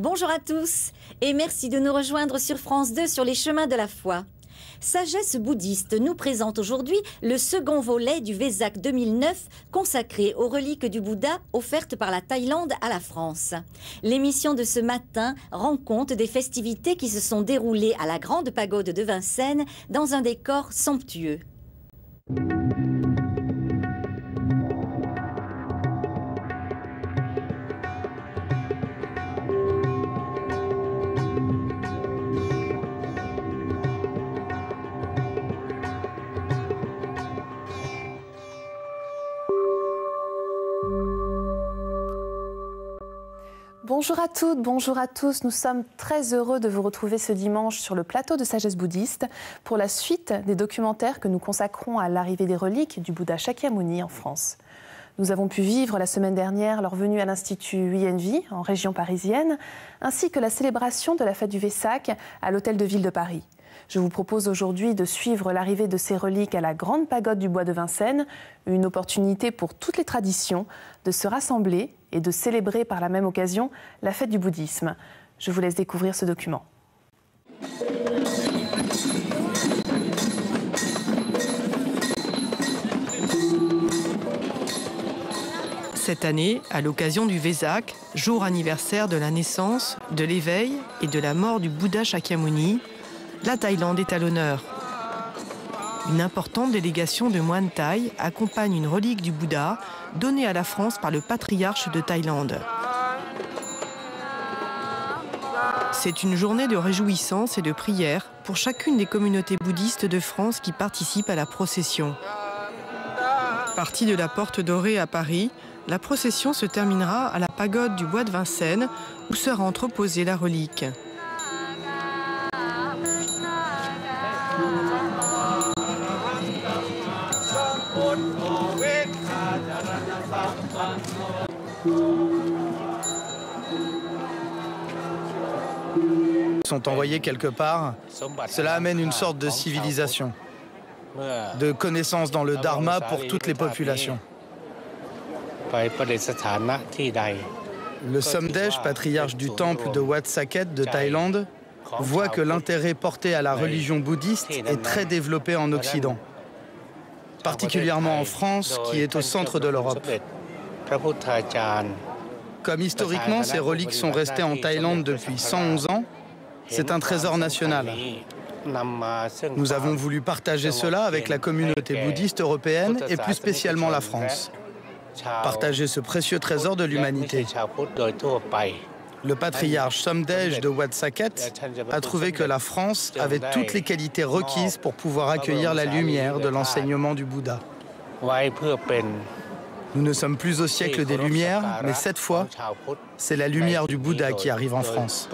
Bonjour à tous et merci de nous rejoindre sur France 2 sur les chemins de la foi. Sagesse bouddhiste nous présente aujourd'hui le second volet du Vesak 2009 consacré aux reliques du Bouddha offertes par la Thaïlande à la France. L'émission de ce matin rend compte des festivités qui se sont déroulées à la Grande Pagode de Vincennes dans un décor somptueux. Bonjour à toutes, bonjour à tous. Nous sommes très heureux de vous retrouver ce dimanche sur le plateau de Sagesse bouddhiste pour la suite des documentaires que nous consacrons à l'arrivée des reliques du Bouddha Shakyamuni en France. Nous avons pu vivre la semaine dernière leur venue à l'Institut UINV en région parisienne, ainsi que la célébration de la fête du Vesak à l'Hôtel de Ville de Paris. Je vous propose aujourd'hui de suivre l'arrivée de ces reliques à la Grande Pagode du Bois de Vincennes, une opportunité pour toutes les traditions de se rassembler et de célébrer par la même occasion la fête du bouddhisme. Je vous laisse découvrir ce document. Cette année, à l'occasion du Vesak, jour anniversaire de la naissance, de l'éveil et de la mort du Bouddha Shakyamuni, la Thaïlande est à l'honneur. Une importante délégation de moines thaïs accompagne une relique du Bouddha donnée à la France par le patriarche de Thaïlande. C'est une journée de réjouissance et de prière pour chacune des communautés bouddhistes de France qui participent à la procession. Partie de la Porte Dorée à Paris, la procession se terminera à la pagode du Bois de Vincennes où sera entreposée la relique. Sont envoyés quelque part, cela amène une sorte de civilisation, de connaissance dans le dharma pour toutes les populations. Le Somdej, patriarche du temple de Wat Saket de Thaïlande, voit que l'intérêt porté à la religion bouddhiste est très développé en Occident, particulièrement en France, qui est au centre de l'Europe. Comme historiquement ces reliques sont restées en Thaïlande depuis 111 ans, c'est un trésor national. Nous avons voulu partager cela avec la communauté bouddhiste européenne et plus spécialement la France. Partager ce précieux trésor de l'humanité. Le patriarche Somdej de Wat Saket a trouvé que la France avait toutes les qualités requises pour pouvoir accueillir la lumière de l'enseignement du Bouddha. Nous ne sommes plus au siècle des Lumières, mais cette fois, c'est la lumière du Bouddha qui arrive en France.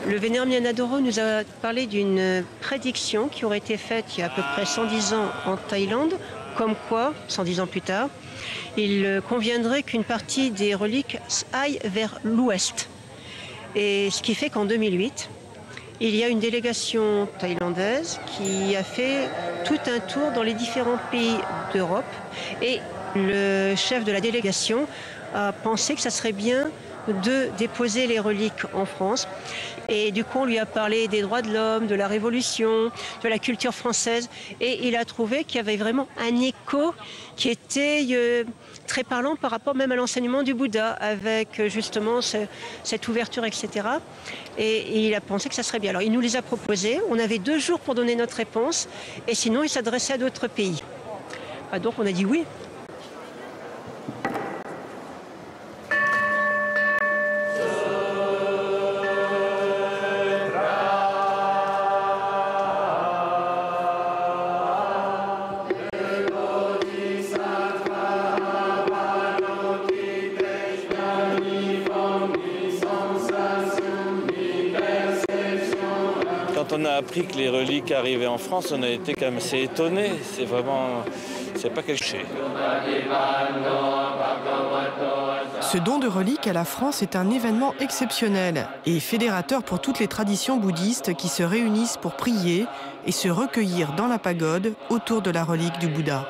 Le Vénérable Nyanadoro nous a parlé d'une prédiction qui aurait été faite il y a à peu près 110 ans en Thaïlande, comme quoi, 110 ans plus tard, il conviendrait qu'une partie des reliques aille vers l'ouest. Et ce qui fait qu'en 2008, il y a une délégation thaïlandaise qui a fait tout un tour dans les différents pays d'Europe. Et le chef de la délégation a pensé que ça serait bien de déposer les reliques en France. Et du coup, on lui a parlé des droits de l'homme, de la Révolution, de la culture française. Et il a trouvé qu'il y avait vraiment un écho qui était très parlant par rapport même à l'enseignement du Bouddha, avec justement cette ouverture, etc. Et il a pensé que ça serait bien. Alors, il nous les a proposés. On avait 2 jours pour donner notre réponse. Et sinon, il s'adressait à d'autres pays. Donc, on a dit oui. Quand on a appris que les reliques arrivaient en France, on a été quand même assez étonnés. C'est vraiment... c'est pas quelque chose. Ce don de reliques à la France est un événement exceptionnel et fédérateur pour toutes les traditions bouddhistes qui se réunissent pour prier et se recueillir dans la pagode autour de la relique du Bouddha.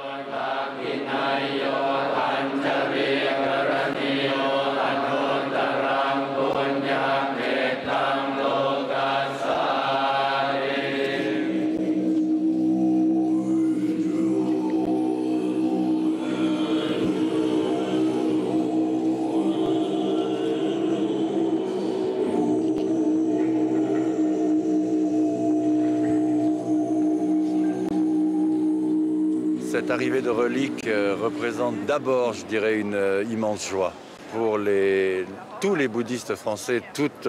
Cette arrivée de reliques représente d'abord, je dirais, une immense joie pour tous les bouddhistes français, toutes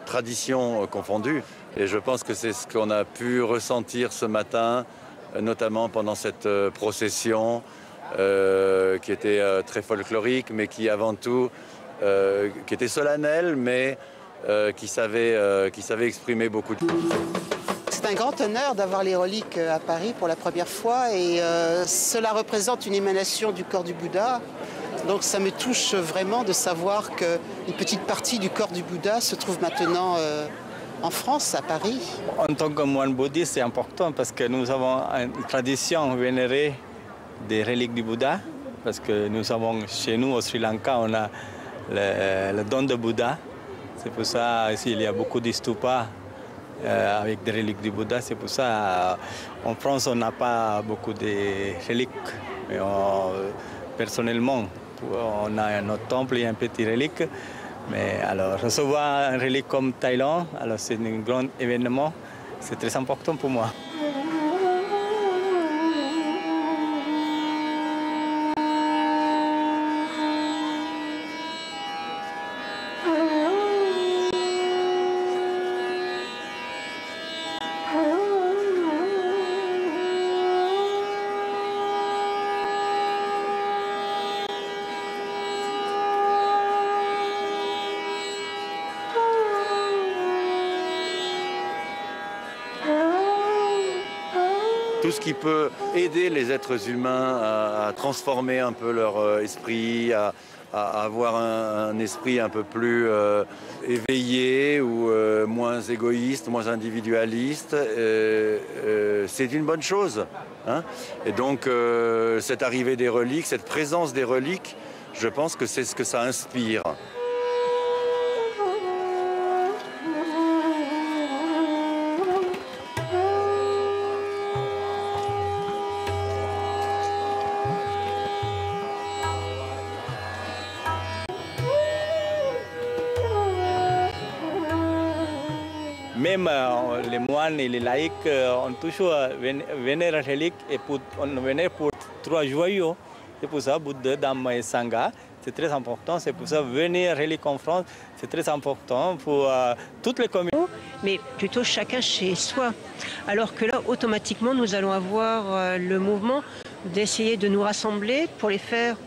traditions confondues. Et je pense que c'est ce qu'on a pu ressentir ce matin, notamment pendant cette procession qui était très folklorique, mais qui avant tout, qui était solennelle, mais qui savait exprimer beaucoup de choses. C'est un grand honneur d'avoir les reliques à Paris pour la première fois et cela représente une émanation du corps du Bouddha. Donc ça me touche vraiment de savoir qu'une petite partie du corps du Bouddha se trouve maintenant en France, à Paris. En tant que moine bouddhiste, c'est important parce que nous avons une tradition vénérée des reliques du Bouddha. Parce que nous avons, chez nous au Sri Lanka, on a le don de Bouddha. C'est pour ça ici il y a beaucoup de stupas avec des reliques du Bouddha. C'est pour ça en France on n'a pas beaucoup de reliques. Mais personnellement, on a notre temple et un petit relique. Mais alors recevoir une relique comme Thaïlande, alors c'est un grand événement. C'est très important pour moi. Tout ce qui peut aider les êtres humains à transformer un peu leur esprit, à avoir un esprit un peu plus éveillé ou moins égoïste, moins individualiste, c'est une bonne chose. Hein. Et donc cette arrivée des reliques, cette présence des reliques, je pense que c'est ce que ça inspire. Même les moines et les laïcs ont toujours vénéré la relique et on vénère pour 3 joyaux. C'est pour ça, Bouddha, Dhamma et Sangha, c'est très important. C'est pour ça, venir relique en France, c'est très important pour toutes les communautés. Mais plutôt chacun chez soi. Alors que là, automatiquement, nous allons avoir le mouvement d'essayer de nous rassembler pour les faire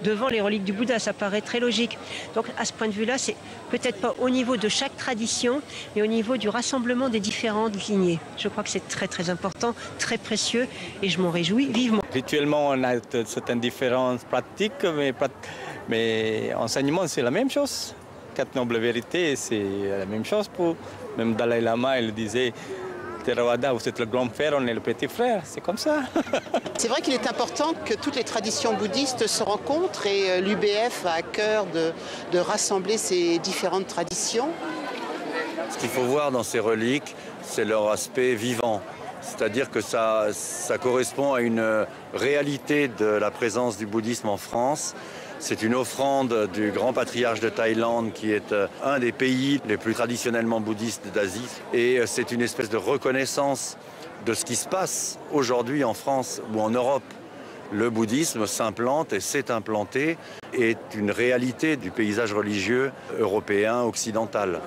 devant les reliques du Bouddha. Ça paraît très logique. Donc à ce point de vue-là, c'est peut-être pas au niveau de chaque tradition, mais au niveau du rassemblement des différentes lignées. Je crois que c'est très très important, très précieux, et je m'en réjouis vivement. Rituellement, on a certaines différences pratiques, mais enseignement, c'est la même chose. 4 nobles vérités, c'est la même chose pour... Même Dalai Lama, il disait... Theravada, vous êtes le grand frère, on est le petit frère, c'est comme ça. C'est vrai qu'il est important que toutes les traditions bouddhistes se rencontrent et l'UBF a à cœur de rassembler ces différentes traditions. Ce qu'il faut voir dans ces reliques, c'est leur aspect vivant. C'est-à-dire que ça correspond à une réalité de la présence du bouddhisme en France. C'est une offrande du grand patriarche de Thaïlande qui est un des pays les plus traditionnellement bouddhistes d'Asie. Et c'est une espèce de reconnaissance de ce qui se passe aujourd'hui en France ou en Europe. Le bouddhisme s'implante et s'est implanté et est une réalité du paysage religieux européen occidental.